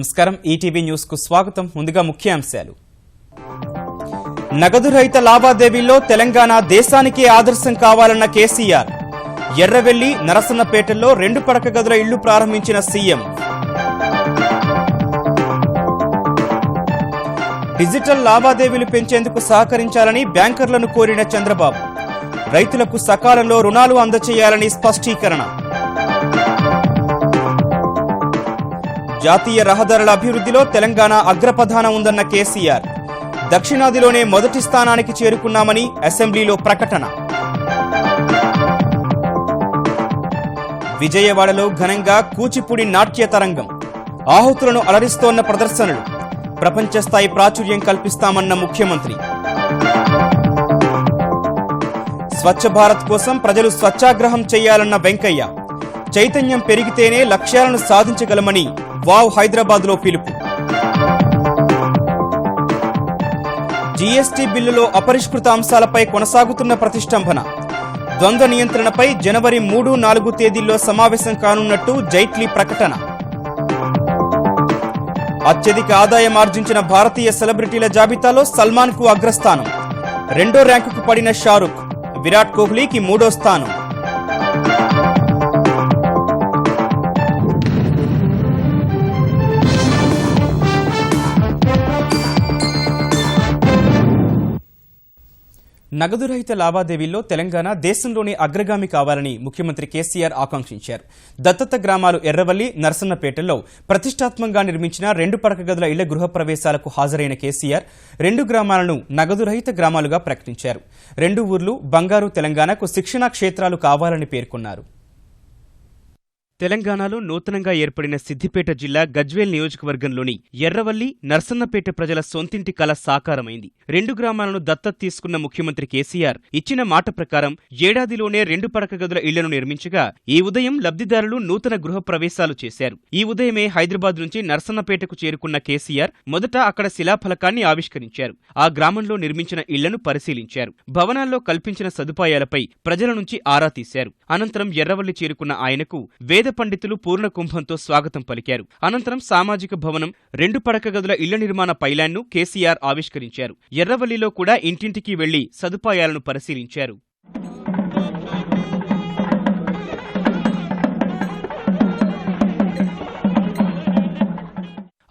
నమస్కారం ETV news కు స్వాగతం. ముందుగా ముఖ్యాంశాలు. నగదు రహిత లావాదేవీల్లో తెలంగాణ దేశానికే ఆదర్శం కావాలన్న కేసీఆర్. ఎర్రవెల్లి నరసన్నపేటల్లో 2 పడక గదుల ఇళ్లు ప్రారంభించిన సీఎం. డిజిటల్ లావాదేవీలు పెంచేందుకు సహకరించాలని బ్యాంకర్లను కోరిన చంద్రబాబు. రైతులకు సకాలంలో రుణాలు అందజేయాలని స్పష్టీకరణ. జాతీయ రహదారుల అభివృద్ధిలో తెలంగాణ అగ్రపథాన ఉందన్న కేసీఆర్. దక్షిణాదిలోనే మొదటి స్థానానికి చేరుకున్నామని అసెంబ్లీలో ప్రకటన. విజయవాడలో ఘనంగా కూచిపూడి నాట్య తరంగం. ఆహుతులను అలరిస్తోన్న ప్రదర్శనలు. ప్రపంచ స్థాయి ప్రాచుర్యం కల్పిస్తామన్న ముఖ్యమంత్రి. స్వచ్ఛ భారత్ కోసం ప్రజలు స్వచ్ఛాగ్రహం చేయాలన్న వెంకయ్య. చైతన్యం పెరిగితేనే లక్ష్యాలను సాధించగలమని వావ్ హైదరాబాద్లో పిలుపు. జీఎస్టీ బిల్లులో అపరిష్కృత అంశాలపై కొనసాగుతున్న ప్రతిష్టంభన. ద్వంద్వ నియంత్రణపై జనవరి 3, 4 తేదీల్లో సమావేశం కానున్నట్టు జైట్లీ ప్రకటన. అత్యధిక ఆదాయం ఆర్జించిన భారతీయ సెలబ్రిటీల జాబితాలో సల్మాన్ కు అగ్రస్థానం. 2వ ర్యాంకుకు పడిన షారుఖ్. విరాట్ కోహ్లీకి 3వ స్థానం. నగదు రహిత లావాదేవీల్లో తెలంగాణ దేశంలోనే అగ్రగామి కావాలని ముఖ్యమంత్రి కేసీఆర్ ఆకాంక్షించారు. దత్తత గ్రామాలు ఎర్రవల్లి, నరసన్నపేటల్లో ప్రతిష్టాత్మకంగా నిర్మించిన 2 పడక గదుల ఇళ్ల గృహప్రవేశాలకు హాజరైన కేసీఆర్ 2 గ్రామాలను నగదు రహిత గ్రామాలుగా ప్రకటించారు. 2 ఊర్లు బంగారు తెలంగాణకు శిక్షణా క్షేత్రాలు కావాలని పేర్కొన్నారు. తెలంగాణలో నూతనంగా ఏర్పడిన సిద్దిపేట జిల్లా గజ్వేల్ నియోజకవర్గంలోని ఎర్రవల్లి, నరసన్నపేట ప్రజల సొంతింటి కల సాకారమైంది. 2 గ్రామాలను దత్తత తీసుకున్న ముఖ్యమంత్రి కేసీఆర్ ఇచ్చిన మాట ప్రకారం ఏడాదిలోనే 2 పడక గదుల ఇళ్లను నిర్మించగా ఈ ఉదయం లబ్ధిదారులు నూతన గృహ ప్రవేశాలు చేశారు. ఈ ఉదయమే హైదరాబాద్ నుంచి నరసన్నపేటకు చేరుకున్న కేసీఆర్ మొదట అక్కడ శిలాఫలకాన్ని ఆవిష్కరించారు. ఆ గ్రామంలో నిర్మించిన ఇళ్లను పరిశీలించారు. భవనాల్లో కల్పించిన సదుపాయాలపై ప్రజల నుంచి ఆరా తీశారు. అనంతరం ఎర్రవల్లి చేరుకున్న ఆయనకు వేద పండితులు పూర్ణ కుంభంతో స్వాగతం పలికారు. అనంతరం సామాజిక భవనం, 2 పడక గదుల ఇళ్ల నిర్మాణ పైలాన్ను కేసీఆర్ ఆవిష్కరించారు. ఎర్రవల్లిలో కూడా ఇంటింటికి వెళ్లి సదుపాయాలను పరిశీలించారు.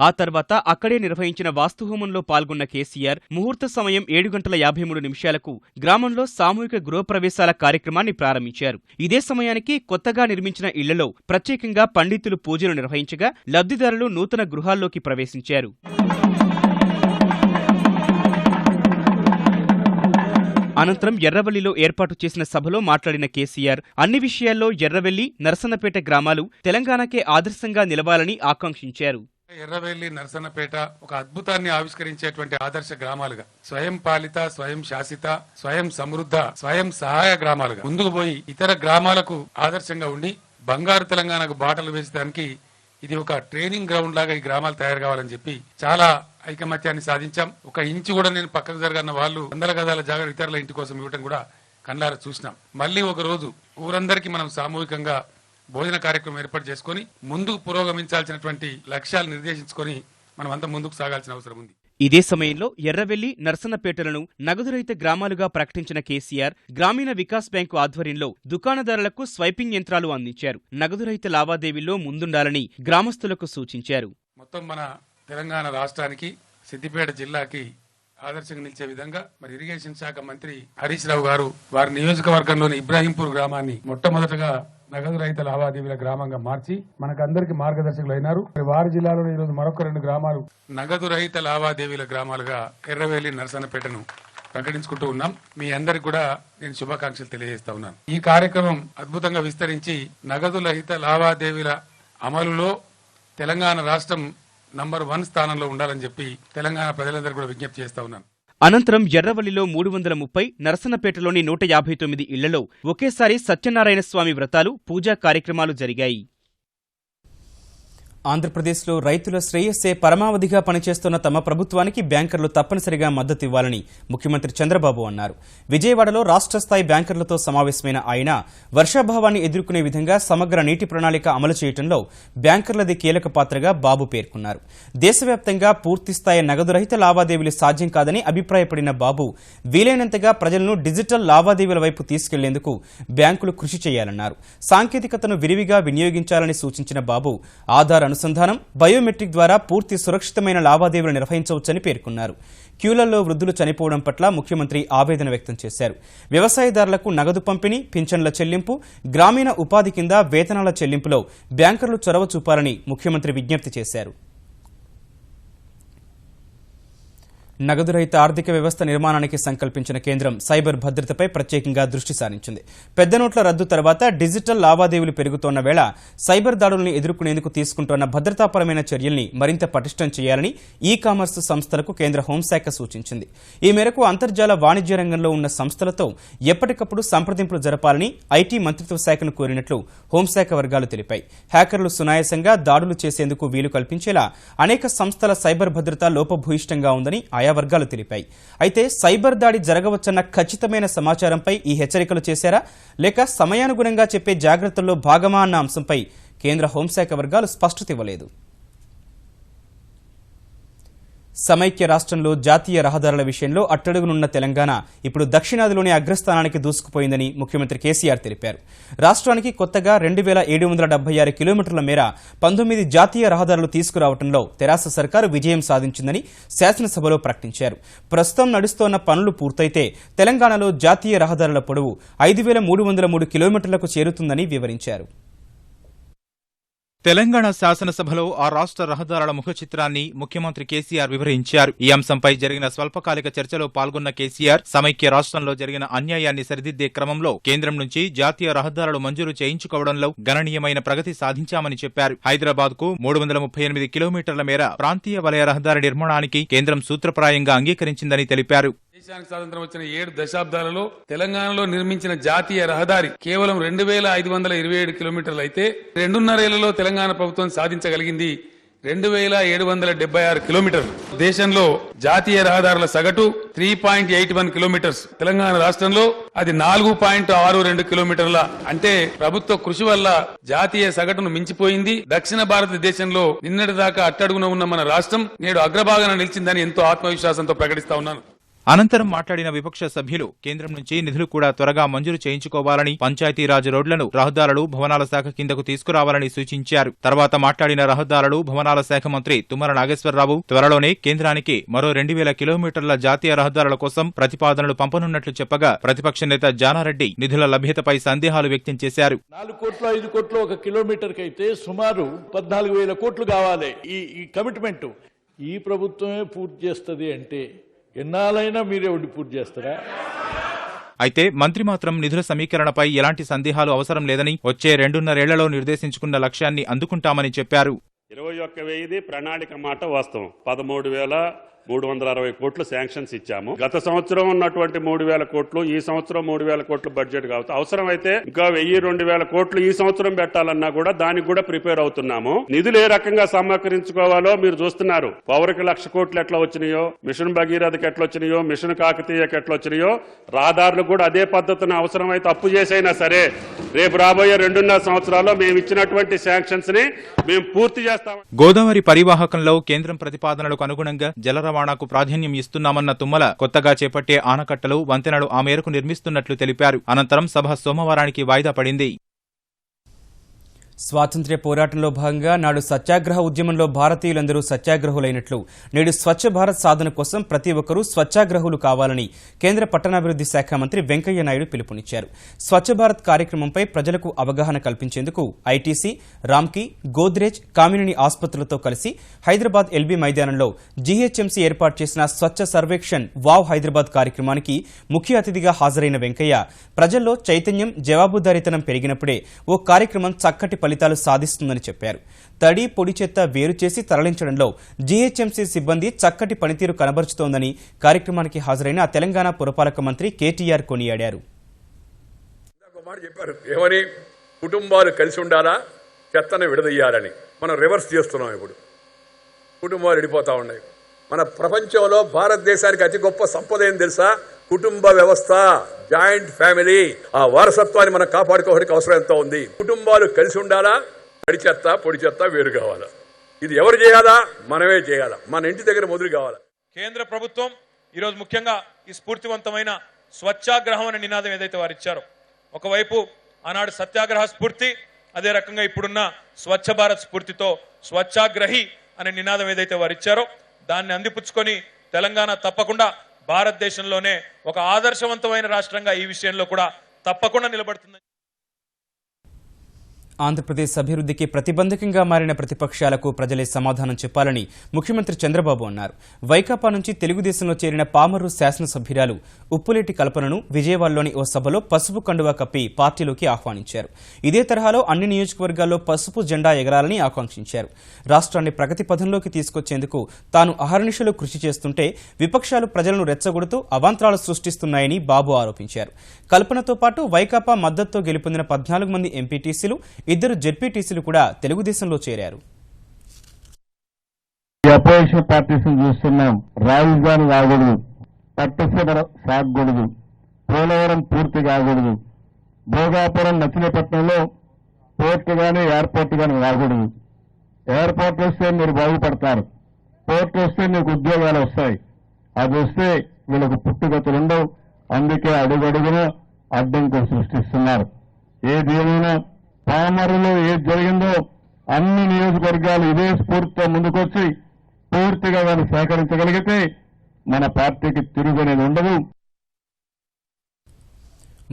ఆ తర్వాత అక్కడే నిర్వహించిన వాస్తుహోమంలో పాల్గొన్న కేసీఆర్ ముహూర్త సమయం 7:53 గ్రామంలో సామూహిక గృహప్రవేశాల కార్యక్రమాన్ని ప్రారంభించారు. ఇదే సమయానికి కొత్తగా నిర్మించిన ఇళ్లలో ప్రత్యేకంగా పండితులు పూజలు నిర్వహించగా లబ్ధిదారులు నూతన గృహాల్లోకి ప్రవేశించారు. అనంతరం ఎర్రవల్లిలో ఏర్పాటు చేసిన సభలో మాట్లాడిన కేసీఆర్ అన్ని విషయాల్లో ఎర్రవెల్లి, నరసన్నపేట గ్రామాలు తెలంగాణకే ఆదర్శంగా నిలవాలని ఆకాంక్షించారు. ఎర్రవెల్లి, నరసన్నపేట ఒక అద్భుతాన్ని ఆవిష్కరించేటువంటి ఆదర్శ గ్రామాలుగా, స్వయం పాలిత, స్వయం శాసిత, స్వయం సమృద్ధ, స్వయం సహాయ గ్రామాలుగా ముందుకు పోయి ఇతర గ్రామాలకు ఆదర్శంగా ఉండి బంగారు తెలంగాణకు బాటలు వేసడానికి ఇది ఒక ట్రైనింగ్ గ్రౌండ్ లాగా ఈ గ్రామాలు తయారు కావాలని చెప్పి చాలా ఐకమత్యాన్ని సాధించాం. ఒక ఇంచు కూడా నేను పక్కకు జరగన్న వాళ్ళు 100 గదాల జాగా ఇతరుల ఇంటి కోసం ఇవ్వడం కూడా కళ్ళారా చూసినాం. మళ్ళీ ఒక రోజు ఊరందరికీ మనం సామూహికంగా భోజన కార్యక్రమం ఏర్పాటు చేసుకుని ముందుకు పురోగమించాల్సినటువంటి లక్ష్యాలు నిర్దేశించుకొని మనం అంతా ముందుకు సాగాల్సిన అవసరం ఉంది. ఇదే సమయంలో ఎర్రవెల్లి, నరసన్నపేటలను నగదురహిత గ్రామాలుగా ప్రకటించిన కేసీఆర్ గ్రామీణ వికాస్ బ్యాంకు ఆధ్వర్యంలో దుకాణదారులకు స్వైపింగ్ యంత్రాలు అందించారు. నగదురహిత లావాదేవీల్లో ముందుండాలని గ్రామస్తులకు సూచించారు. మొత్తం మన తెలంగాణ రాష్ట్రానికి, సిద్దిపేట జిల్లాకి ఆదర్శంగా నిలిచే విధంగా మరి ఇరిగేషన్ శాఖ మంత్రి హరీష్ రావు గారు వారి నియోజకవర్గంలోని ఇబ్రాహీంపూర్ గ్రామాన్ని మొట్టమొదటగా నగదు రహిత లావాదేవీల గ్రామంగా మార్చి మనకందరికి మార్గదర్శకులు అయినారు. వారి జిల్లాలో ఈ రోజు మరొక 2 గ్రామాలు నగదు రహిత లావాదేవీల గ్రామాలుగా ఎర్రవెల్లి, నరసన్నపేటను ప్రకటించుకుంటూ ఉన్నాం. మీ అందరికి కూడా నేను శుభాకాంక్షలు తెలియజేస్తా ఉన్నాను. ఈ కార్యక్రమం అద్భుతంగా విస్తరించి నగదు రహిత లావాదేవీల అమలులో తెలంగాణ రాష్ట్రం నంబర్ 1 స్థానంలో ఉండాలని చెప్పి తెలంగాణ ప్రజలందరూ కూడా విజ్ఞప్తి చేస్తా ఉన్నాను. అనంతరం ఎర్రవల్లిలో 330, నరసన్నపేటలోని 159 ఇళ్లలో ఒకేసారి సత్యనారాయణ స్వామి వ్రతాలు, పూజా కార్యక్రమాలు జరిగాయి. ఆంధ్రప్రదేశ్లో రైతుల శ్రేయస్సే పరమావధిగా పనిచేస్తున్న తమ ప్రభుత్వానికి బ్యాంకర్లు తప్పనిసరిగా మద్దతు ఇవ్వాలని ముఖ్యమంత్రి చంద్రబాబు అన్నారు. విజయవాడలో రాష్ట్ర స్థాయి బ్యాంకర్లతో సమావేశమైన ఆయన వర్షాభావాన్ని ఎదుర్కొనే విధంగా సమగ్ర నీటి ప్రణాళిక అమలు చేయడంలో బ్యాంకర్లది కీలక పాత్రగా బాబు పేర్కొన్నారు. దేశవ్యాప్తంగా పూర్తిస్థాయి నగదు రహిత లావాదేవీలు సాధ్యం కాదని అభిప్రాయపడిన బాబు వీలైనంతగా ప్రజలను డిజిటల్ లావాదేవీల వైపు తీసుకెళ్లేందుకు బ్యాంకులు కృషి చేయాలన్నారు. సాంకేతికతను విరివిగా వినియోగించాలని సూచించిన బాబు ఆధార్ అనుసంధానం, బయోమెట్రిక్ ద్వారా పూర్తి సురక్షితమైన లావాదేవీలు నిర్వహించవచ్చని పేర్కొన్నారు. క్యూలల్లో వృద్ధులు చనిపోవడం పట్ల ముఖ్యమంత్రి ఆవేదన వ్యక్తం చేశారు. వ్యవసాయదారులకు నగదు పంపిణీ, పింఛన్ల చెల్లింపు, గ్రామీణ ఉపాధి కింద వేతనాల చెల్లింపులో బ్యాంకర్లు చొరవ చూపాలని ముఖ్యమంత్రి విజ్ఞప్తి చేశారు. నగదు రహిత ఆర్థిక వ్యవస్థ నిర్మాణానికి సంకల్పించిన కేంద్రం సైబర్ భద్రతపై ప్రత్యేకంగా దృష్టి సారించింది. పెద్ద నోట్ల రద్దు తర్వాత డిజిటల్ లావాదేవీలు పెరుగుతోన్న వేళ సైబర్ దాడుల్ని ఎదుర్కొనేందుకు తీసుకుంటున్న భద్రతాపరమైన చర్యల్ని మరింత పటిష్టం చేయాలని ఈ కామర్స్ సంస్థలకు కేంద్ర హోంశాఖ సూచించింది. ఈ మేరకు అంతర్జాల వాణిజ్య రంగంలో ఉన్న సంస్థలతో ఎప్పటికప్పుడు సంప్రదింపులు జరపాలని ఐటీ మంత్రిత్వ శాఖను కోరినట్లు హోంశాఖ వర్గాలు తెలిపాయి. హ్యాకర్లు సునాయాసంగా దాడులు చేసేందుకు వీలు కల్పించేలా అనేక సంస్థల సైబర్ భద్రత లోపభూయిష్టంగా ఉందని ఆయా వర్గాలు తెలిపాయి. అయితే సైబర్ దాడి జరగవచ్చన్న ఖచ్చితమైన సమాచారంపై ఈ హెచ్చరికలు చేశారా లేక సమయానుగుణంగా చెప్పే జాగ్రత్తల్లో భాగమా అన్న అంశంపై కేంద్ర హోంశాఖ వర్గాలు స్పష్టత ఇవ్వలేదు. సమైక్య రాష్ట్రంలో జాతీయ రహదారుల విషయంలో అట్టడుగునున్న తెలంగాణ ఇప్పుడు దక్షిణాదిలోని అగ్రస్థానానికి దూసుకుపోయిందని ముఖ్యమంత్రి కేసీఆర్ తెలిపారు. రాష్ట్రానికి కొత్తగా 2776 కిలోమీటర్ల మేర 19 జాతీయ రహదారులు తీసుకురావడంలో తెరాస సర్కారు విజయం సాధించిందని శాసనసభలో ప్రకటించారు. ప్రస్తుతం నడుస్తోన్న పనులు పూర్తయితే తెలంగాణలో జాతీయ రహదారుల పొడవు 5303 కిలోమీటర్లకు చేరుతుందని వివరించారు. తెలంగాణ శాసనసభలో ఆ రాష్ట్ర రహదారుల ముఖ చిత్రాన్ని ముఖ్యమంత్రి కేసీఆర్ వివరించారు. ఈ అంశంపై జరిగిన స్వల్పకాలిక చర్చలో పాల్గొన్న కేసీఆర్ సమైక్య రాష్ట్రంలో జరిగిన అన్యాయాన్ని సరిదిద్దే క్రమంలో కేంద్రం నుంచి జాతీయ రహదారులు మంజూరు చేయించుకోవడంలో గణనీయమైన ప్రగతి సాధించామని చెప్పారు. హైదరాబాద్ కు 338 కిలోమీటర్ల మేర ప్రాంతీయ వలయ రహదారి నిర్మాణానికి కేంద్రం సూత్రప్రాయంగా అంగీకరించిందని తెలిపారు. దేశానికి స్వాతంత్రం వచ్చిన 7 దశాబ్దాలలో తెలంగాణలో నిర్మించిన జాతీయ రహదారి కేవలం 2527 కిలోమీటర్లు అయితే 2.5 ఏళ్లలో తెలంగాణ ప్రభుత్వం సాధించగలిగింది 2776 కిలోమీటర్లు. దేశంలో జాతీయ రహదారుల సగటు 3.81 కిలోమీటర్స్. తెలంగాణ రాష్ట్రంలో అది 4.62 కిలోమీటర్ల. అంటే ప్రభుత్వ కృషి వల్ల జాతీయ సగటును మించిపోయింది. దక్షిణ భారతదేశంలో నిన్నటిదాకా అట్టడుగున ఉన్న మన రాష్ట్రం నేడు అగ్రభాగాన నిలిచిందని ఎంతో ఆత్మవిశ్వాసంతో ప్రకటిస్తా ఉన్నాను. అనంతరం మాట్లాడిన విపక్ష సభ్యులు కేంద్రం నుంచి నిధులు కూడా త్వరగా మంజూరు చేయించుకోవాలని, పంచాయతీరాజ్ రోడ్లను రహదారులు భవనాల శాఖ కిందకు తీసుకురావాలని సూచించారు. తర్వాత మాట్లాడిన రహదారులు భవనాల శాఖ మంత్రి తుమ్మల నాగేశ్వరరావు త్వరలోనే కేంద్రానికి మరో 2000 కిలోమీటర్ల జాతీయ రహదారుల కోసం ప్రతిపాదనలు పంపనున్నట్లు చెప్పగా ప్రతిపక్ష నేత జానారెడ్డి నిధుల లభ్యతపై సందేహాలు వ్యక్తం చేశారు. 4 కోట్లు 5 కోట్లు ఒక కిలోమీటర్ కైతే సుమారు 14,000 కోట్లు కావాలి. ఈ కమిట్మెంట్ ఈ ప్రభుత్వమే పూర్తి చేస్తుంది అంటే ఎన్నాళ్ళైనా మీరే ఉండి పూర్తి చేస్తారా? అయితే మంత్రి మాత్రం నిధుల సమీకరణపై ఎలాంటి సందేహాలు అవసరం లేదని, వచ్చే 2.5 ఏళ్లలో నిర్దేశించుకున్న లక్ష్యాన్ని అందుకుంటామని చెప్పారు. 21,000 ప్రణాళిక మాట వాస్తవం. 13,360 కోట్లు శాంక్షన్స్ ఇచ్చాము. గత సంవత్సరం ఉన్నటువంటి 3,000 కోట్లు, ఈ సంవత్సరం 3,000 కోట్లు బడ్జెట్ కావచ్చు. అవసరమైతే ఇంకా 1,000-2,000 కోట్లు ఈ సంవత్సరం పెట్టాలన్నా కూడా దానికి కూడా ప్రిపేర్ అవుతున్నాము. నిధులు ఏ రకంగా సమకరించుకోవాలో మీరు చూస్తున్నారు. పవర్కి 1,00,000 కోట్లు ఎట్లా వచ్చినాయో, మిషన్ భగీరథకి ఎట్లా వచ్చినాయో, మిషన్ కాకతీయకి ఎట్లా వచ్చినాయో, రహదారులు కూడా అదే పద్ధతిని అవసరమైతే అప్పు చేసైనా సరే రేపు రాబోయే 2.5 సంవత్సరాల్లో మేము ఇచ్చినటువంటి శాంక్షన్స్ ని మేము పూర్తి చేస్తాం. గోదావరి పరివాహకంలో కేంద్రం ప్రతిపాదనలకు అనుగుణంగా జల రవాణాకు ప్రాధాన్యం ఇస్తున్నామన్న తుమ్మల కొత్తగా చేపట్టే ఆనకట్టలు, వంతెనలు ఆ మేరకు నిర్మిస్తున్నట్లు తెలిపారు. అనంతరం సభ సోమవారానికి వాయిదా పడింది. స్వాతంత్ర్య పోరాటంలో భాగంగా నాడు సత్యాగ్రహ ఉద్యమంలో భారతీయులందరూ సత్యాగ్రహులైనట్లు నేడు స్వచ్ఛ భారత్ సాధన కోసం ప్రతి ఒక్కరూ స్వచ్ఛాగ్రహులు కావాలని కేంద్ర పట్టణాభివృద్ధి శాఖ మంత్రి వెంకయ్య నాయుడు పిలుపునిచ్చారు. స్వచ్ఛ భారత్ కార్యక్రమంపై ప్రజలకు అవగాహన కల్పించేందుకు ఐటీసీ, రామ్కీ, గోద్రేజ్, కామినేని ఆసుపత్రులతో కలిసి హైదరాబాద్ ఎల్బీ మైదానంలో జీహెచ్ఎంసీ ఏర్పాటు చేసిన స్వచ్ఛ సర్వేక్షణ్ వావ్ హైదరాబాద్ కార్యక్రమానికి ముఖ్య అతిథిగా హాజరైన వెంకయ్య ప్రజల్లో చైతన్యం, జవాబుదారీతనం పెరిగినప్పుడే ఓ కార్యక్రమం చక్కటి ఫలితాలు సాధిస్తుందని చెప్పారు. తడి, పొడి చెత్త వేరు చేసి తరలించడంలో జీహెచ్ఎంసీ సిబ్బంది చక్కటి పనితీరు కనబరుచుతోందని కార్యక్రమానికి హాజరైన తెలంగాణ పురపాలక మంత్రి కేటీఆర్ కొనియాడారు. ఏమని కుటుంబాలు కలిసి ఉండాలా, చెత్తను విడదీయాలని. మనం రివర్స్ చేస్తున్నాం. ఇప్పుడు కుటుంబాలు విడిపోతా ఉన్నాయి. మన ప్రపంచంలో భారతదేశానికి అతి గొప్ప సంపద ఏం తెలుసా? కుటుంబ వ్యవస్థ, జాయింట్ ఫ్యామిలీ. ఆ వారసత్వాన్ని మనం కాపాడుకోవడానికి అవసరం ఎంత ఉంది. కుటుంబాలు కలిసి ఉండాలా, తడి చెత్త పొడి చెత్త వేరు కావాలా. ఇది ఎవరు చేయాలా? మనమే చేయాలా. మన ఇంటి దగ్గర మొదలు కావాలా. కేంద్ర ప్రభుత్వం ఈరోజు ముఖ్యంగా ఈ స్ఫూర్తివంతమైన స్వచ్ఛాగ్రహం అనే నినాదం ఏదైతే వారు ఇచ్చారో, ఒకవైపు ఆనాడు సత్యాగ్రహ స్ఫూర్తి, అదే రకంగా ఇప్పుడున్న స్వచ్ఛ భారత్ స్ఫూర్తితో స్వచ్ఛాగ్రహి అనే నినాదం ఏదైతే వారు ఇచ్చారో దాన్ని అందిపుచ్చుకొని తెలంగాణ తప్పకుండా భారతదేశంలోనే ఒక ఆదర్శవంతమైన రాష్ట్రంగా ఈ విషయంలో కూడా తప్పకుండా నిలబడుతుంది. ఆంధ్రప్రదేశ్ అభివృద్ధికి ప్రతిబంధకంగా మారిన ప్రతిపక్షాలకు ప్రజలే సమాధానం చెప్పాలని ముఖ్యమంత్రి చంద్రబాబు అన్నారు. వైకాపా నుంచి తెలుగుదేశంలో చేరిన పామర్రు శాసనసభ్యురాలు ఉప్పులేటి కల్పనను విజయవాడలోని ఓ సభలో పసుపు కండువా కప్పి పార్టీలోకి ఆహ్వానించారు. ఇదే తరహాలో అన్ని నియోజకవర్గాల్లో పసుపు జెండా ఎగరాలని ఆకాంక్షించారు. రాష్ట్రాన్ని ప్రగతి పథంలోకి తీసుకొచ్చేందుకు తాను అహర్నిశలు కృషి చేస్తుంటే విపక్షాలు ప్రజలను రెచ్చగొడుతూ అవాంతరాలు సృష్టిస్తున్నాయని బాబు ఆరోపించారు. కల్పనతో పాటు వైకాపా మద్దతుతో గెలుపొందిన 14 మంది ఎంపీటీసీలు, 2 జెడ్పీటీసీలు కూడా తెలుగుదేశంలో చేరారు. అపోజిషన్ పార్టీస్ చూస్తున్నాం. రాజధాని కాకూడదు, పట్టసీమ సాగకూడదు, పోలవరం పూర్తి కాకూడదు, భోగాపురం నచ్చినపట్నంలో పోర్టు కానీ ఎయిర్పోర్ట్ కానీ రాకూడదు. ఎయిర్పోర్ట్ వస్తే మీరు బాగుపడతారు, పోర్ట్ వస్తే మీకు ఉద్యోగాలు వస్తాయి. అది వస్తే వీళ్ళకు పుట్టుగతులు ఉండవు. అందుకే అడుగడుగున అడ్డంకులు సృష్టిస్తున్నారు. ఏదేమైనా పామరులో ఏది జరిగిందో అన్ని నియోజకవర్గాలు ఇదే స్ఫూర్తితో ముందుకొచ్చి పూర్తిగా దాన్ని సేకరించగలిగితే మన పార్టీకి తిరుగునేది ఉండదు.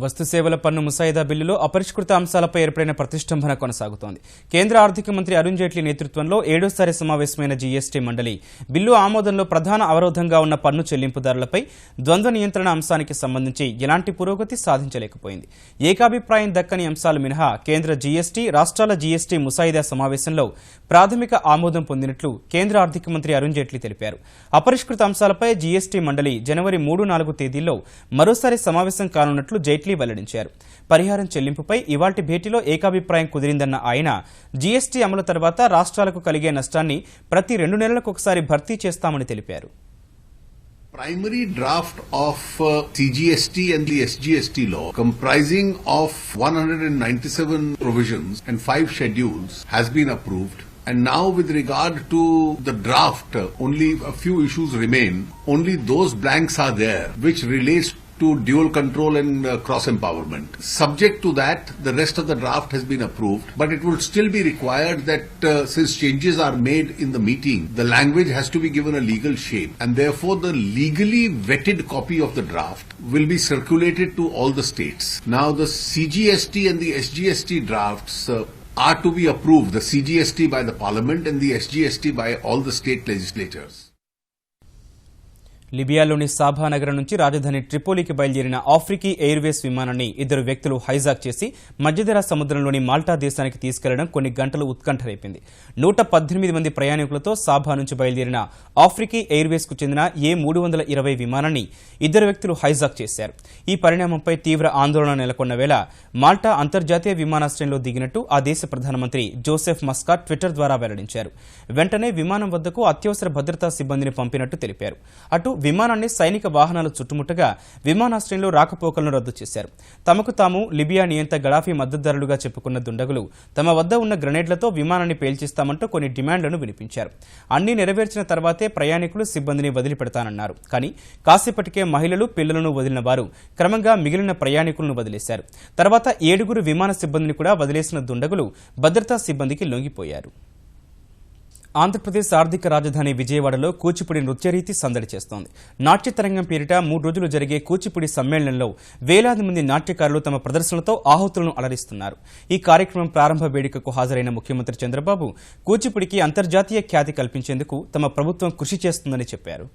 వస్తు సేవల పన్ను ముసాయిదా బిల్లులో అపరిష్కృత అంశాలపై ఏర్పడిన ప్రతిష్టంభన కొనసాగుతోంది. కేంద్ర ఆర్థిక మంత్రి అరుణ్ జైట్లీ నేతృత్వంలో 7వ సమావేశమైన జీఎస్టీ మండలి బిల్లు ఆమోదంలో ప్రధాన అవరోధంగా ఉన్న పన్ను చెల్లింపుదారులపై ద్వంద్వ నియంత్రణ అంశానికి సంబంధించి ఎలాంటి పురోగతి సాధించలేకపోయింది. ఏకాభిప్రాయం దక్కని అంశాలు మినహా కేంద్ర జీఎస్టీ, రాష్ట్రాల జీఎస్టీ ముసాయిదా సమావేశంలో ప్రాథమిక ఆమోదం పొందినట్లు కేంద్ర ఆర్థిక మంత్రి అరుణ్ జైట్లీ తెలిపారు. అపరిష్కృత అంశాలపై జీఎస్టీ మండలి జనవరి 3-4 తేదీల్లో మరోసారి సమావేశం కానున్నట్లు జైట్లీ వెల్లడించారు. పరిహారం చెల్లింపుపై ఇవాల్టి భేటీలో ఏకాభిప్రాయం కుదిరిందన్న ఆయన జీఎస్టీ అమలు తర్వాత రాష్ట్రాలకు కలిగే నష్టాన్ని ప్రతి 2 నెలలకు ఒకసారి భర్తీ చేస్తామని తెలిపారు. Primary draft of CGST and the SGST law, comprising of 197 provisions and 5 schedules, has been approved. And now with regard to the draft, only a few issues remain. Only those blanks are there which relates to dual control and cross empowerment. Subject to that, the rest of the draft has been approved, but it will still be required that since changes are made in the meeting, the language has to be given a legal shape, and therefore the legally vetted copy of the draft will be circulated to all the states. Now the CGST and the SGST drafts are to be approved, the CGST by the Parliament and the SGST by all the state legislatures. లిబియాలోని సాబా నగరం నుంచి రాజధాని ట్రిపోలీకి బయలుదేరిన ఆఫ్రికీ Airways విమానాన్ని 2 వ్యక్తులు hijack చేసి మధ్యధరా సముద్రంలోని Malta దేశానికి తీసుకెళ్లడం కొన్ని గంటలు ఉత్కంఠ రేపింది. 118 మంది ప్రయాణికులతో సాబా నుంచి బయలుదేరిన ఆఫ్రికీ ఎయిర్వేస్ కు చెందిన A320 విమానాన్ని 2 వ్యక్తులు హైజాక్ చేశారు. ఈ పరిణామంపై తీవ్ర ఆందోళన నెలకొన్న వేళ మాల్టా అంతర్జాతీయ విమానాశ్రయంలో దిగినట్టు ఆ దేశ ప్రధానమంత్రి జోసెఫ్ మస్కాట్ ట్విట్టర్ ద్వారా వెల్లడించారు. వెంటనే విమానం వద్దకు అత్యవసర భద్రతా సిబ్బందిని పంపినట్టు తెలిపారు. అటు విమానాన్ని సైనిక వాహనాలు చుట్టుముట్టగా విమానాశ్రయంలో రాకపోకలను రద్దు చేశారు. తమకు తాము లిబియా నియంత గడాఫీ మద్దతుదారులుగా చెప్పుకున్న దుండగులు తమ వద్ద ఉన్న గ్రెనేడ్లతో విమానాన్ని పేల్చిస్తామంటూ కొన్ని డిమాండ్లను వినిపించారు. అన్ని నెరవేర్చిన తర్వాతే ప్రయాణికులు సిబ్బందిని వదిలిపెడతానన్నారు. కానీ కాసేపటికే మహిళలు, పిల్లలను వదిలిన వారు క్రమంగా మిగిలిన ప్రయాణికులను వదిలేశారు. తర్వాత 7 విమాన సిబ్బందిని కూడా వదిలేసిన దుండగులు భద్రతా సిబ్బందికి లొంగిపోయారు. ఆంధ్రప్రదేశ్ ఆర్థిక రాజధాని విజయవాడలో కూచిపూడి నృత్యరీతి సందడి చేస్తోంది. నాట్యతరంగం పేరిట 3 రోజులు జరిగే కూచిపూడి సమ్మేళనంలో వేలాది మంది నాట్యకారులు తమ ప్రదర్శనలతో ఆహుతులను అలరిస్తున్నారు. ఈ కార్యక్రమం ప్రారంభ వేడుకకు హాజరైన ముఖ్యమంత్రి చంద్రబాబు కూచిపూడికి అంతర్జాతీయ ఖ్యాతి కల్పించేందుకు తమ ప్రభుత్వం కృషి చేస్తుందని చెప్పారు.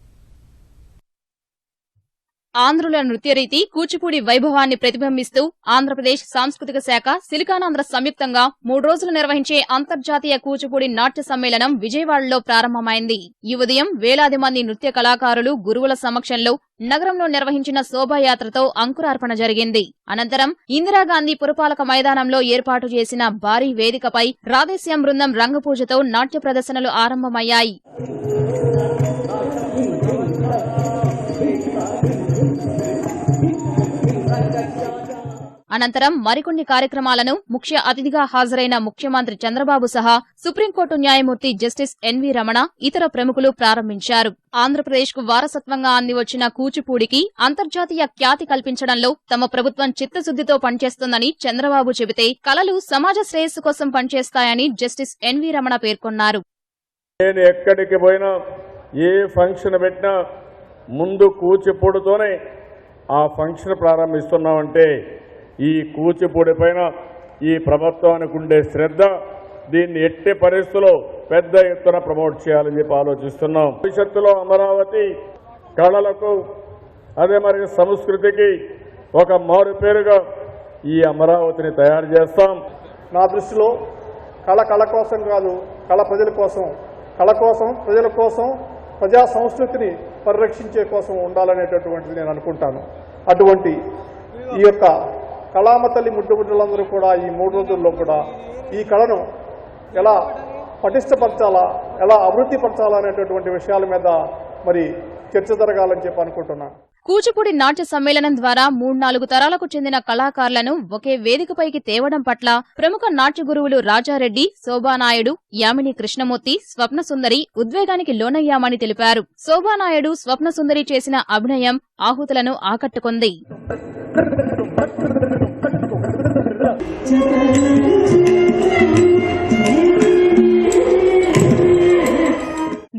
ఆంధ్రుల నృత్యరీతి కూచిపూడి వైభవాన్ని ప్రతిబింబిస్తూ ఆంధ్రప్రదేశ్ సాంస్కృతిక శాఖ సిలికానాంధ్ర సంయుక్తంగా 3 రోజులు నిర్వహించే అంతర్జాతీయ కూచిపూడి నాట్య సమ్మేళనం విజయవాడలో ప్రారంభమైంది. ఈ ఉదయం వేలాది మంది నృత్య కళాకారులు గురువుల సమక్షంలో నగరంలో నిర్వహించిన శోభాయాత్రతో అంకురార్పణ జరిగింది. అనంతరం ఇందిరాగాంధీ పురపాలక మైదానంలో ఏర్పాటు చేసిన భారీ వేదికపై రాధేశ్యాం బృందం రంగపూజతో నాట్య ప్రదర్శనలు ఆరంభమయ్యాయి. అనంతరం మరికొన్ని కార్యక్రమాలను ముఖ్య అతిథిగా హాజరైన ముఖ్యమంత్రి చంద్రబాబు సహా సుప్రీంకోర్టు న్యాయమూర్తి జస్టిస్ ఎన్వీ రమణ ఇతర ప్రముఖులు ప్రారంభించారు. ఆంధ్రప్రదేశ్కు వారసత్వంగా అందివచ్చిన కూచిపూడికి అంతర్జాతీయ ఖ్యాతి కల్పించడంలో తమ ప్రభుత్వం చిత్తశుద్దితో పనిచేస్తోందని చంద్రబాబు చెబితే కళలు సమాజ శ్రేయస్సు కోసం పనిచేస్తాయని జస్టిస్ ఎన్వీ రమణ పేర్కొన్నారు. నేను ఎక్కడికి పోయినా ఏ ఫంక్షన్ పెట్టినా ముందు కూచిపూడితోనే ఆ ఫంక్షన్ ప్రారంభిస్తున్నామంటే ఈ కూచిపూడి పైన ఈ ప్రభుత్వానికి ఉండే శ్రద్ధ, దీన్ని ఎట్టి పరిస్థితుల్లో పెద్ద ఎత్తున ప్రమోట్ చేయాలని చెప్పి ఆలోచిస్తున్నాం. భవిష్యత్తులో అమరావతి కళలకు అదే మరి సంస్కృతికి ఒక మారు పేరుగా ఈ అమరావతిని తయారు చేస్తాం. నా దృష్టిలో కళ కోసం కాదు, కళ ప్రజల కోసం, కళ కోసం, ప్రజల కోసం, ప్రజా సంస్కృతిని పరిరక్షించే కోసం ఉండాలనేటటువంటిది నేను అనుకుంటాను. అటువంటి ఈ యొక్క కళామ తల్లి ముద్దుబిడ్డలందరూ కూడా ఈ 3 రోజుల్లో కూడా ఈ కళను ఎలా పటిష్టపరచాలా, ఎలా అభివృద్ధి పరచాలా అనేటటువంటి విషయాల మీద మరి చర్చ జరగాలని చెప్పి అనుకుంటున్నాను. కూచిపూడి నాట్య సమ్మేళనం ద్వారా 3-4 తరాలకు చెందిన కళాకారులను ఒకే వేదికపైకి తేవడం పట్ల ప్రముఖ నాట్య గురువులు రాజారెడ్డి, శోభానాయుడు, యామిని కృష్ణమూర్తి, స్వప్నసుందరి ఉద్వేగానికి లోనయ్యామని తెలిపారు. శోభానాయుడు, స్వప్నసుందరి చేసిన అభినయం ఆహుతులను ఆకట్టుకుంది.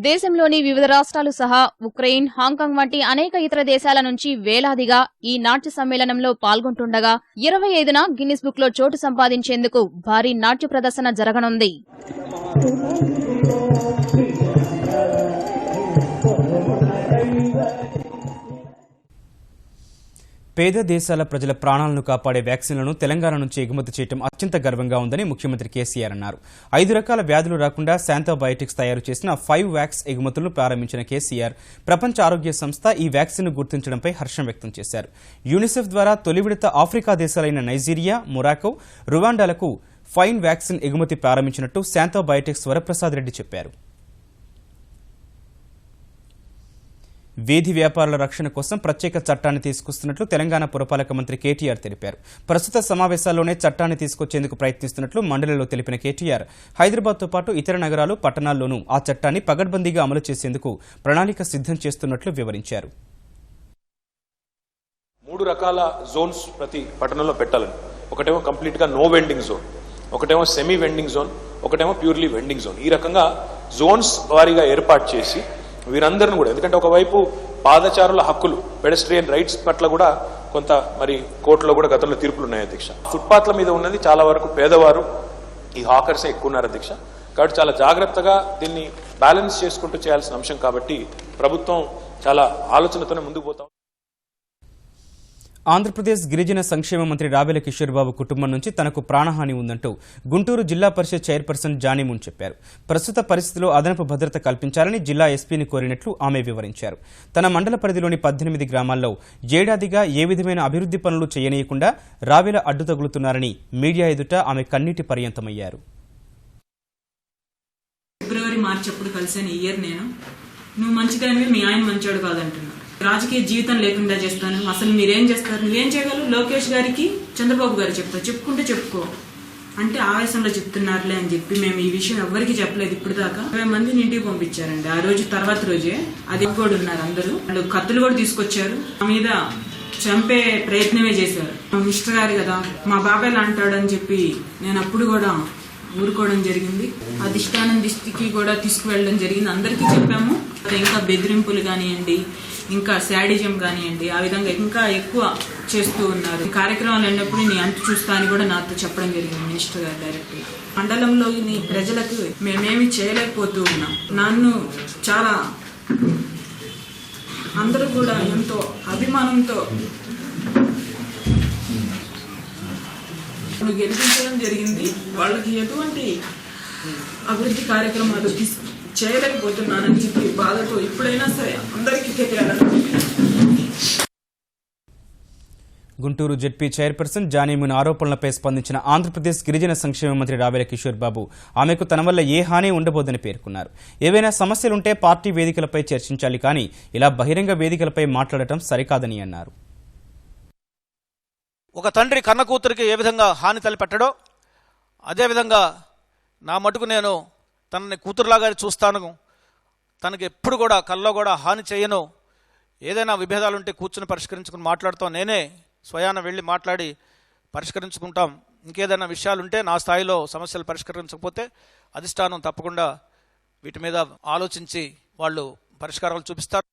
దేశంలోని వివిధ రాష్ట్రాలు సహా ఉక్రెయిన్, హాంకాంగ్ వంటి అనేక ఇతర దేశాల నుంచి వేలాదిగా ఈ నాట్య సమ్మేళనంలో పాల్గొంటుండగా 25న గిన్నిస్ బుక్ లో చోటు సంపాదించేందుకు భారీ నాట్య ప్రదర్శన జరగనుంది. పేద దేశాల ప్రజల ప్రాణాలను కాపాడే వ్యాక్సిన్లను తెలంగాణ నుంచి ఎగుమతి చేయడం అత్యంత గర్వంగా ఉందని ముఖ్యమంత్రి కేసీఆర్ అన్నారు. 5 రకాల వ్యాధులు రాకుండా శాంతోబయోటిక్స్ తయారు చేసిన 5 వ్యాక్స్ ఎగుమతులను ప్రారంభించిన కేసీఆర్ ప్రపంచ ఆరోగ్య సంస్థ ఈ వ్యాక్సిన్ను గుర్తించడంపై హర్షం వ్యక్తం చేశారు. యూనిసెఫ్ ద్వారా తొలి విడత ఆఫ్రికా దేశాలైన నైజీరియా, మొరాకో, రువాండాలకు 5 వ్యాక్సిన్ ఎగుమతి ప్రారంభించినట్టు శాంతోబయోటిక్స్ వరప్రసాద్ రెడ్డి చెప్పారు. వీధి వ్యాపారుల రక్షణ కోసం ప్రత్యేక చట్టాన్ని తీసుకొస్తున్నట్లు తెలంగాణ పురపాలక మంత్రి కేటీఆర్ తెలిపారు. ప్రస్తుత సమావేశాల్లోనే చట్టాన్ని తీసుకొచ్చేందుకు ప్రయత్నిస్తున్నట్లు మండలిలో తెలిపిన కేటీఆర్ హైదరాబాద్తో పాటు ఇతర నగరాలు, పట్టణాల్లోనూ ఆ చట్టాన్ని పగడ్బందీగా అమలు చేసేందుకు ప్రణాళిక సిద్ధం చేస్తున్నట్లు వివరించారు. 3 రకాల జోన్స్ ప్రతి పట్టణంలో పెట్టాలని. ఒకటేమో కంప్లీట్ గా నో వెండింగ్ జోన్, ఒకటేమో సెమీ వెండింగ్ జోన్, ఒకటేమో ప్యూర్లీ వెండింగ్ జోన్. ఈ రకంగా జోన్స్ వారీగా ఏర్పాటు చేసి వీరందరిని కూడా, ఎందుకంటే ఒకవైపు పాదచారుల హక్కులు, పెడెస్ట్రియన్ రైట్స్ పట్ల కూడా కొంత మరి కోర్టులో కూడా గతంలో తీర్పులు ఉన్నాయి అధ్యక్ష. ఫుట్పాత్ల మీద ఉన్నది చాలా వరకు పేదవారు, ఈ హాకర్సే ఎక్కువ ఉన్నారు అధ్యక్ష. కాబట్టి చాలా జాగ్రత్తగా దీన్ని బ్యాలెన్స్ చేసుకుంటూ చేయాల్సిన అంశం కాబట్టి ప్రభుత్వం చాలా ఆలోచనతోనే ముందుకు పోతాం. ఆంధ్రప్రదేశ్ గిరిజన సంక్షేమ మంత్రి రావెల కిషోర్ బాబు కుటుంబం నుంచి తనకు ప్రాణహాని ఉందంటూ గుంటూరు జిల్లా పరిషత్ చైర్పర్సన్ జానీమున్ చెప్పారు. ప్రస్తుత పరిస్థితిలో అదనపు భద్రత కల్పించాలని జిల్లా ఎస్పీని కోరినట్లు ఆమె వివరించారు. తన మండల పరిధిలోని 18 గ్రామాల్లో ఏడాదిగా ఏ విధమైన అభివృద్ధి పనులు చేయనీయకుండా రావెల అడ్డు తగులుతున్నారని మీడియా ఎదుట ఆమె కన్నీటి పర్యంతమయ్యారు. ఫిబ్రవరి మార్చి అప్పుడు కలిసాను. ఈ ఇయర్ నేను నువ్వు మంచిదానివి, మీ ఆయన మంచోడు కాదంటున్నా, రాజకీయ జీవితం లేకుండా చేస్తాను, అసలు మీరేం చేస్తారు, నువ్వేం చేయగలవు, లోకేష్ గారికి చంద్రబాబు గారు చెప్తారు, చెప్పుకుంటే చెప్పుకో అంటే ఆవేశంలో చెప్తున్నారులే అని చెప్పి మేము ఈ విషయం ఎవరికి చెప్పలేదు. ఇప్పుడు దాకా 20 మందిని ఇంటికి పంపించారండి. ఆ రోజు తర్వాత రోజే అది కూడా ఉన్నారు అందరూ. వాళ్ళు కత్తులు కూడా తీసుకొచ్చారు, మా మీద చంపే ప్రయత్నమే చేశారు. మా మిస్టర్ గారు కదా, మా బాబాయ్ అంటాడని చెప్పి నేను అప్పుడు కూడా ఊరుకోవడం జరిగింది. అధిష్టానం దృష్టికి కూడా తీసుకువెళ్ళడం జరిగింది. అందరికీ చెప్పాము. ఇంకా బెదిరింపులు కానివ్వండి, ఇంకా శాడిజం కానివ్వండి, ఆ విధంగా ఇంకా ఎక్కువ చేస్తూ ఉన్నారు. కార్యక్రమాలు అన్నప్పుడు నీ అంతు చూస్తా అని కూడా నాతో చెప్పడం జరిగింది మినిస్టర్ గారు డైరెక్ట్. మండలంలోని ప్రజలకు మేమేమి చేయలేకపోతూ ఉన్నాం. నన్ను చాలా అందరూ కూడా ఎంతో అభిమానంతో గెలిపించడం జరిగింది. వాళ్ళకి ఎటువంటి అభివృద్ధి కార్యక్రమాలు చేయలేకపోతున్నానని చెప్పి బాధతో ఇప్పుడైనా సరే అందరికీ తెలియాలని. గుంటూరు జెడ్పీ చైర్పర్సన్ జానీమున్ ఆరోపణలపై స్పందించిన ఆంధ్రప్రదేశ్ గిరిజన సంక్షేమ మంత్రి రావెల కిషోర్ బాబు ఆమెకు తన వల్ల ఏ హాని ఉండబోదని పేర్కొన్నారు. ఏవైనా సమస్యలుంటే పార్టీ వేదికలపై చర్చించాలి, కానీ ఇలా బహిరంగ వేదికలపై మాట్లాడటం సరికాదని అన్నారు. ఒక తండ్రి కన్న కూతురికి ఏ విధంగా హాని తలపెట్టడో అదేవిధంగా నా మటుకు నేను తనని కూతురులాగా చూస్తాను. తనకి ఎప్పుడు కూడా కల్లో కూడా హాని చేయను. ఏదైనా విభేదాలు ఉంటే కూర్చుని పరిష్కరించుకుని మాట్లాడుతాం. నేనే స్వయాన వెళ్ళి మాట్లాడి పరిష్కరించుకుంటాం. ఇంకేదైనా విషయాలుంటే నా స్థాయిలో సమస్యలు పరిష్కరించకపోతే అధిష్టానం తప్పకుండా వీటి మీద ఆలోచించి వాళ్ళు పరిష్కారాలు చూపిస్తారు.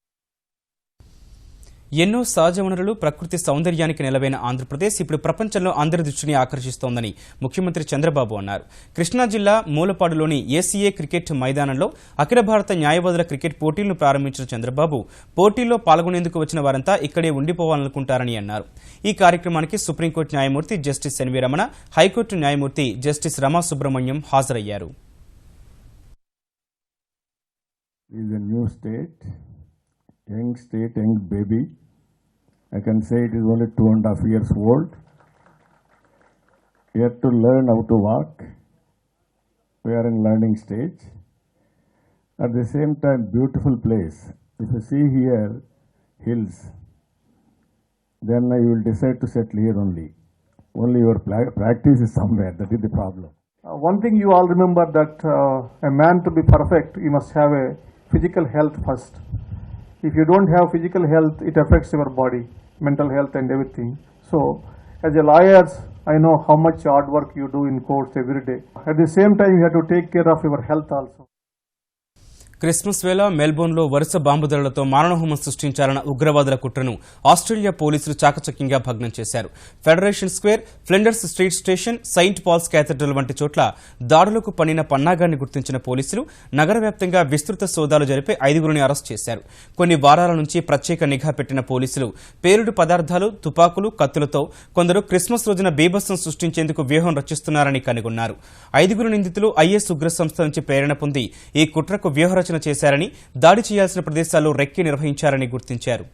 ఎన్నో సహజ వనరులు, ప్రకృతి సౌందర్యానికి నెలవైన ఆంధ్రప్రదేశ్ ఇప్పుడు ప్రపంచంలో అందరి దృష్టిని ఆకర్షిస్తోందని ముఖ్యమంత్రి చంద్రబాబు అన్నారు. కృష్ణా జిల్లా మూలపాడులోని ఏసీఏ క్రికెట్ మైదానంలో అఖిల భారత న్యాయవాదుల క్రికెట్ పోటీలను ప్రారంభించిన చంద్రబాబు పోటీల్లో పాల్గొనేందుకు వచ్చిన వారంతా ఇక్కడే ఉండిపోవాలనుకుంటారని అన్నారు. ఈ కార్యక్రమానికి సుప్రీంకోర్టు న్యాయమూర్తి జస్టిస్ ఎన్వీ రమణ, హైకోర్టు న్యాయమూర్తి జస్టిస్ రమా సుబ్రహ్మణ్యం హాజరయ్యారు. I can say it is only 2.5 years old. We have to learn how to walk. We are in learning stage. At the same time, beautiful place. If you see here hills, then you will decide to settle here only. Only your practice is somewhere. That is the problem. One thing you all remember that a man to be perfect, he must have a physical health first. If you don't have physical health, it affects your body, mental health and everything. So, as a lawyer, I know how much hard work you do in courts every day. At the same time, you have to take care of your health also. Christmas వేళ మెల్బోర్న్లో వరుస bomb దాడులతో మారణహోమం సృష్టించాలన్న ఉగ్రవాదుల కుట్రను Australia పోలీసులు చాకచక్యంగా భగ్నం చేశారు. Federation Square, Flinders Street Station, Saint Paul's Cathedral వంటి చోట్ల దాడులకు పన్నిన పన్నాగాన్ని గుర్తించిన పోలీసులు నగర వ్యాప్తంగా విస్తృత సోదాలు జరిపి 5గురిని అరెస్ట్ చేశారు. కొన్ని వారాల నుంచి ప్రత్యేక నిఘా పెట్టిన పోలీసులు పేలుడు పదార్థాలు, తుపాకులు, కత్తులతో కొందరు క్రిస్మస్ రోజున బీభత్సం సృష్టించేందుకు వ్యూహం రచిస్తున్నారని కనుగొన్నారు. 5గురు నిందితులు ఐఎస్ ఉగ్ర సంస్థ నుంచి ప్రేరణ పొంది ఈ కుట్రకు వ్యూహరచన చేశారని, దాడి చేయాల్సిన ప్రదేశాల్లో రెక్కి నిర్వహించారని గుర్తించారు.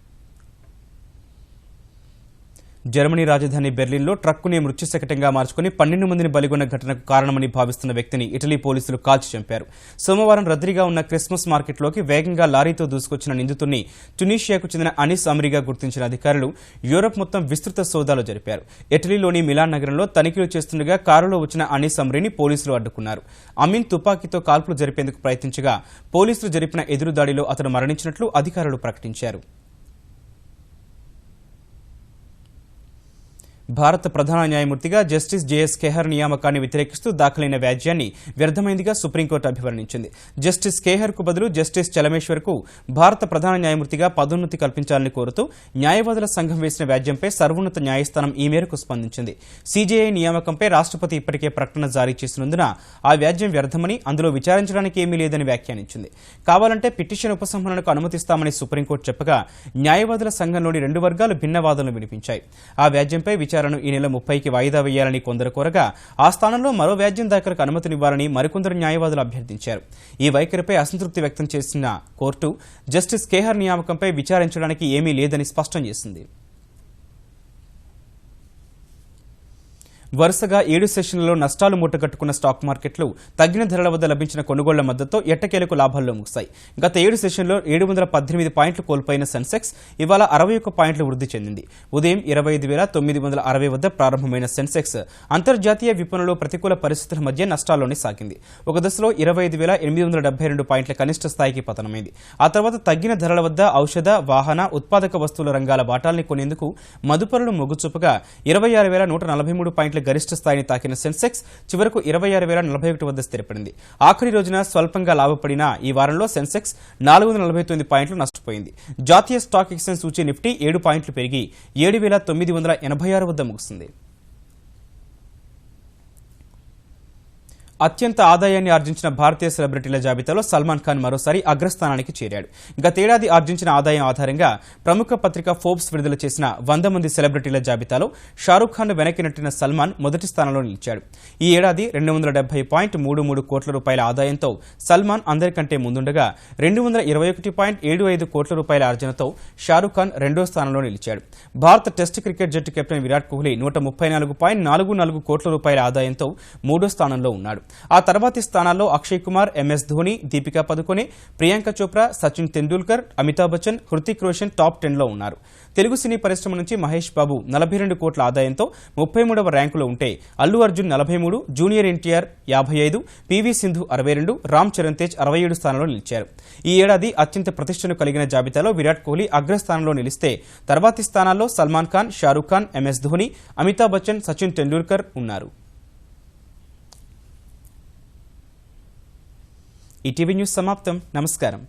జర్మనీ రాజధాని బెర్లిన్లో ట్రక్కుని మృత్యుశకటంగా మార్చుకుని 12 మందిని బలిగొన్న ఘటనకు కారణమని భావిస్తున్న వ్యక్తిని ఇటలీ పోలీసులు కాల్చి చంపారు. సోమవారం రద్దీగా ఉన్న క్రిస్మస్ మార్కెట్లోకి వేగంగా లారీతో దూసుకొచ్చిన నిందితుడిని టునీషియాకు చెందిన అనిస్ అమ్రీగా గుర్తించిన అధికారులు యూరప్ మొత్తం విస్తృత సోదాలు జరిపారు. ఇటలీలోని మిలాన్ నగరంలో తనిఖీలు చేస్తుండగా కారులో వచ్చిన అనిస్ అమ్రీని పోలీసులు అడ్డుకున్నారు. అమీన్ తుపాకీతో కాల్పులు జరిపేందుకు ప్రయత్నించగా పోలీసులు జరిపిన ఎదురుదాడిలో అతను మరణించినట్లు అధికారులు ప్రకటించారు. భారత ప్రధాన న్యాయమూర్తిగా జస్టిస్ జేఎస్ ఖేహర్ నియామకాన్ని వ్యతిరేకిస్తూ దాఖలైన వ్యాజ్యాన్ని వ్యర్థమైందిగా సుప్రీంకోర్టు అభివర్ణించింది. జస్టిస్ ఖేహర్కు బదులు జస్టిస్ చలమేశ్వర్కు భారత ప్రధాన న్యాయమూర్తిగా పదోన్నతి కల్పించాలని కోరుతూ న్యాయవాదుల సంఘం వేసిన వ్యాజ్యంపై సర్వోన్నత న్యాయస్థానం ఈ మేరకు స్పందించింది. సీజేఐ నియామకంపై రాష్ట్రపతి ఇప్పటికే ప్రకటన జారీ చేసినందున ఆ వ్యాజ్యం వ్యర్థమని, అందులో విచారించడానికి ఏమీ లేదని వ్యాఖ్యానించింది. కావాలంటే పిటిషన్ ఉపసంహరణకు అనుమతిస్తామని సుప్రీంకోర్టు చెప్పగా న్యాయవాదుల సంఘంలోని 2 వర్గాలు భిన్న వాదనలు వినిపించాయి. ఆ వ్యాజ్యంపై ఈ నెల 30కి వాయిదా వేయాలని కొందరు కోరగా ఆ స్థానంలో మరో వ్యాజ్యం దాఖలకు అనుమతినివ్వాలని మరికొందరు న్యాయవాదులు అభ్యర్థించారు. ఈ వైఖరిపై అసంతృప్తి వ్యక్తం చేసిన కోర్టు జస్టిస్ ఖేహర్ నియామకంపై విచారించడానికి ఏమీ లేదని స్పష్టం చేసింది. వరుసగా 7 సెషన్లలో నష్టాలు మూటగట్టుకున్న స్టాక్ మార్కెట్లు తగ్గిన ధరల వద్ద లభించిన కొనుగోళ్ల మద్దతుతో ఎట్టకేలకు లాభాల్లో ముగిశాయి. గత 7 సెషన్లో 718 పాయింట్లు కోల్పోయిన సెన్సెక్స్ ఇవాళ 61 పాయింట్లు వృద్ధి చెందింది. ఉదయం 25,960 వద్ద ప్రారంభమైన సెన్సెక్స్ అంతర్జాతీయ విపణుల్లో ప్రతికూల పరిస్థితుల మధ్య నష్టాల్లోనే సాగింది. ఒక దశలో 25,872 పాయింట్ల కనిష్ట స్థాయికి పతనమైంది. ఆ తర్వాత తగ్గిన ధరల వద్ద ఔషధ, వాహన, ఉత్పాదక వస్తువుల రంగాల వాటాల్ని కొనేందుకు మదుపరులు మొగ్గుచూపగా 26,143 పాయింట్ల గరిష్ట స్థాయిని తాకిన సెన్సెక్స్ చివరకు 26,041 వద్ద స్థిరపడింది. ఆఖరి రోజున స్వల్పంగా లాభపడిన ఈ వారంలో సెన్సెక్స్ 449 పాయింట్లు నష్టపోయింది. జాతీయ స్టాక్ ఎక్స్చేంజ్ సూచీ నిఫ్టీ 7 పాయింట్లు పెరిగి 7,986 వద్ద ముగిసింది. అత్యంత ఆదాయాన్ని ఆర్జించిన భారతీయ సెలబ్రిటీల జాబితాలో సల్మాన్ ఖాన్ మరోసారి అగ్రస్థానానికి చేరాడు. గతేడాది ఆర్జించిన ఆదాయం ఆధారంగా ప్రముఖ పత్రిక ఫోర్బ్స్ విడుదల చేసిన 100 మంది సెలబ్రిటీల జాబితాలో షారూఖ్ ఖాన్ వెనక్కి నెట్టిన సల్మాన్ మొదటి స్థానంలో నిలిచాడు. ఈ ఏడాది 270.33 కోట్ల రూపాయల ఆదాయంతో సల్మాన్ అందరికంటే ముందుండగా 221.75 కోట్ల రూపాయల ఆర్జనతో షారూఖ్ ఖాన్ రెండో స్థానంలో నిలిచాడు. భారత టెస్ట్ క్రికెట్ జట్టు కెప్టెన్ విరాట్ కోహ్లీ 134.44 కోట్ల రూపాయల ఆదాయంతో మూడో స్థానంలో ఉన్నాడు. ఆ తర్వాతి స్థానాల్లో అక్షయ్ కుమార్, ఎంఎస్ ధోని, దీపికా పదుకొనే, ప్రియాంక చోప్రా, సచిన్ తెండూల్కర్, అమితాబ్ బచ్చన్, హృతిక్ రోషన్ టాప్ 10లో ఉన్నారు. తెలుగు సినీ పరిశ్రమ నుంచి మహేష్ బాబు 42 కోట్ల ఆదాయంతో 33వ ర్యాంకులో ఉంటే అల్లు అర్జున్ 43, జూనియర్ ఎన్టీఆర్ 55, పివి సింధు 62, రామ్ చరణ్ తేజ్ 67 స్థానంలో నిలిచారు. ఈ ఏడాది అత్యంత ప్రతిష్టను కలిగిన జాబితాలో విరాట్ కోహ్లీ అగ్రస్థానంలో నిలిస్తే తర్వాతి స్థానాల్లో సల్మాన్ ఖాన్, షారూఖ్ ఖాన్, ఎంఎస్ ధోని, అమితాబ్ బచ్చన్, సచిన్ తెండూల్కర్ ఉన్నారు. ఈటీవీ న్యూస్ సమాప్తం. నమస్కారం.